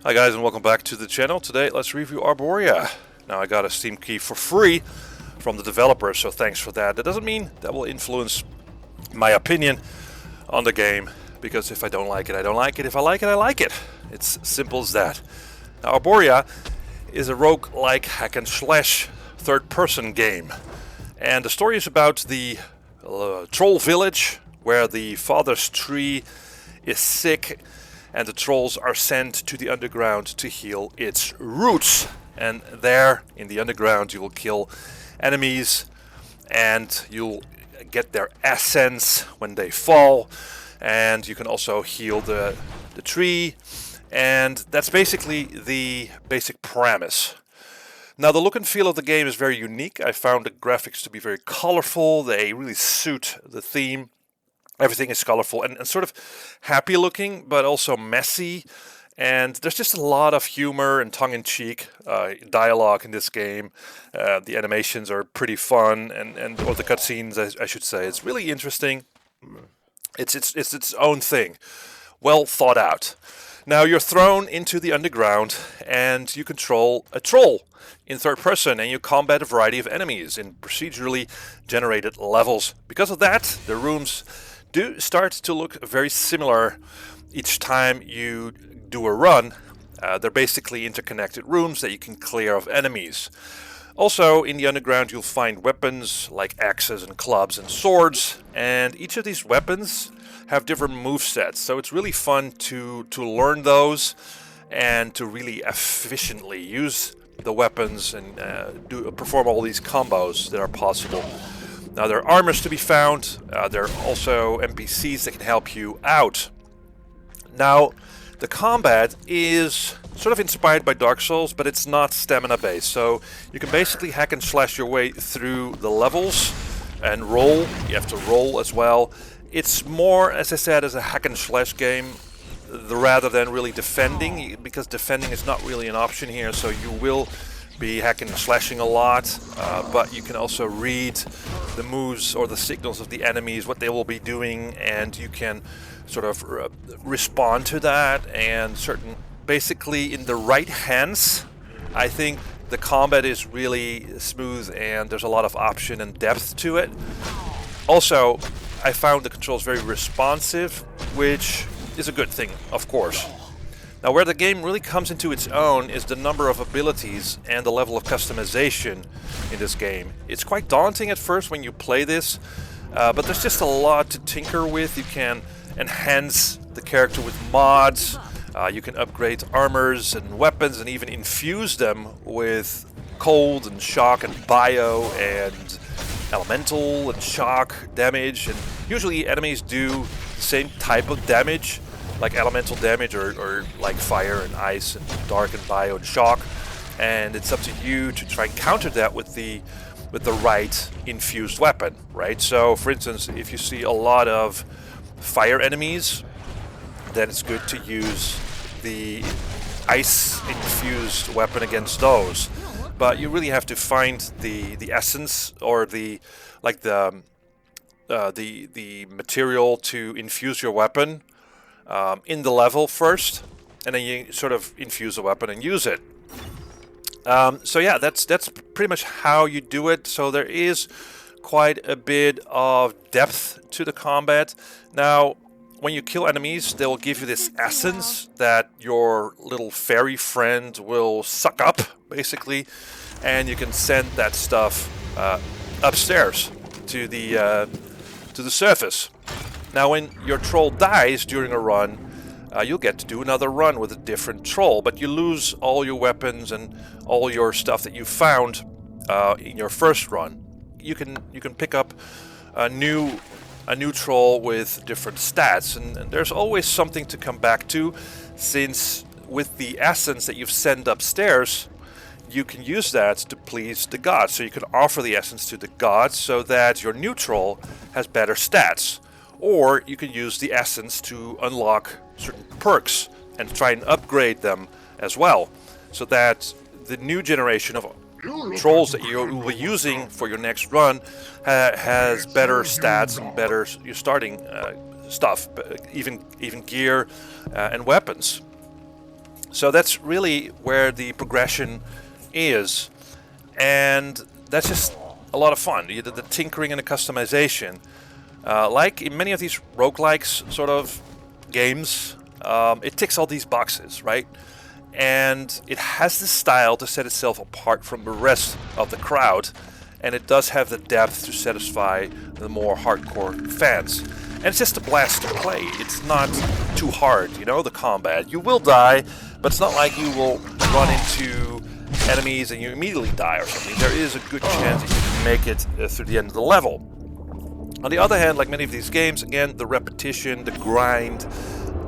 Hi guys, and welcome back to the channel. Today let's review Arboria. Now I got a Steam key for free from the developer, so thanks for that. That doesn't mean that will influence my opinion on the game, because if I don't like it, I don't like it. If I like it, I like it. It's simple as that. Now Arboria is a roguelike hack and slash third-person game. And the story is about the troll village where the father's tree is sick and the trolls are sent to the underground to heal its roots. And there in the underground you will kill enemies and you'll get their essence when they fall, and you can also heal the tree, and that's basically the basic premise. Now the look and feel of the game is very unique. I found the graphics to be very colorful. They really suit the theme. Everything is colorful and sort of happy looking, but also messy. And there's just a lot of humor and tongue-in-cheek dialogue in this game. The animations are pretty fun, or the cutscenes, I should say. It's really interesting. It's its own thing. Well thought out. Now you're thrown into the underground and you control a troll in third person, and you combat a variety of enemies in procedurally generated levels. Because of that, the rooms do start to look very similar each time you do a run. They're basically interconnected rooms that you can clear of enemies. Also in the underground you'll find weapons like axes and clubs and swords, and each of these weapons have different movesets, so it's really fun to learn those and to really efficiently use the weapons and perform all these combos that are possible. Now there are armors to be found. There are also NPCs that can help you out. Now the combat is sort of inspired by Dark Souls, but it's not stamina based, so you can basically hack and slash your way through the levels and roll. You have to roll as well. It's more, as I said, as a hack and slash game rather than really defending, because defending is not really an option here, so you will be hacking and slashing a lot, but you can also read the moves or the signals of the enemies, what they will be doing, and you can sort of respond to that. And basically in the right hands, I think the combat is really smooth and there's a lot of option and depth to it. Also, I found the controls very responsive, which is a good thing, of course. Now where the game really comes into its own is the number of abilities and the level of customization in this game. It's quite daunting at first when you play this, but there's just a lot to tinker with. You can enhance the character with mods, you can upgrade armors and weapons and even infuse them with cold and shock and bio and elemental and shock damage, and usually enemies do the same type of damage, like elemental damage or like fire and ice and dark and bio and shock, and it's up to you to try and counter that with the right infused weapon, right? So for instance, if you see a lot of fire enemies, then it's good to use the ice infused weapon against those. But you really have to find the essence or the material to infuse your weapon in the level first, and then you sort of infuse a weapon and use it. So yeah, that's pretty much how you do it. So there is quite a bit of depth to the combat. Now when you kill enemies, they'll give you this essence that your little fairy friend will suck up, basically, and you can send that stuff upstairs to the surface. Now when your troll dies during a run, you'll get to do another run with a different troll, but you lose all your weapons and all your stuff that you found in your first run. You can pick up a new troll with different stats, and there's always something to come back to, since with the essence that you've sent upstairs, you can use that to please the gods. So you can offer the essence to the gods so that your new troll has better stats, or you can use the essence to unlock certain perks and try and upgrade them as well, so that the new generation of trolls that you will be using for your next run has better stats and better your starting stuff, even gear and weapons. So that's really where the progression is, and that's just a lot of fun. The tinkering and the customization, like in many of these roguelikes sort of games, it ticks all these boxes, right? And it has the style to set itself apart from the rest of the crowd, and it does have the depth to satisfy the more hardcore fans. And it's just a blast to play. It's not too hard, you know, the combat. You will die, but it's not like you will run into enemies and you immediately die or something. There is a good chance that you can make it through the end of the level. On the other hand, like many of these games, again, the repetition, the grind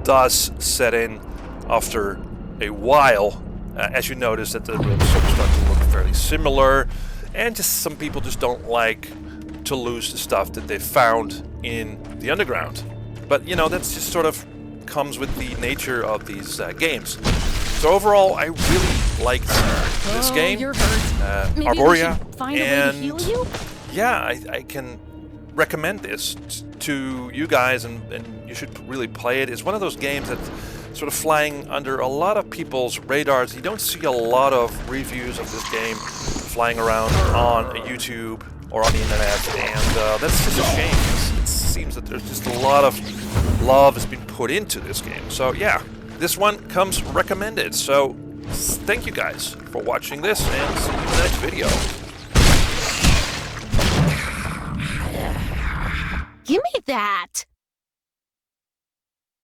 does set in after a while, as you notice that the rooms sort of start to look fairly similar, and just some people just don't like to lose the stuff that they found in the underground. But you know, that's just sort of comes with the nature of these games. So overall, I really liked this game, Arboria, and yeah, I can recommend this to you guys, and you should really play it. It's one of those games that's sort of flying under a lot of people's radars. You don't see a lot of reviews of this game flying around on YouTube or on the internet, and that's just a shame. It seems that there's just a lot of love has been put into this game. So yeah, this one comes recommended. So thank you guys for watching this, and see you in the next video. Give me that!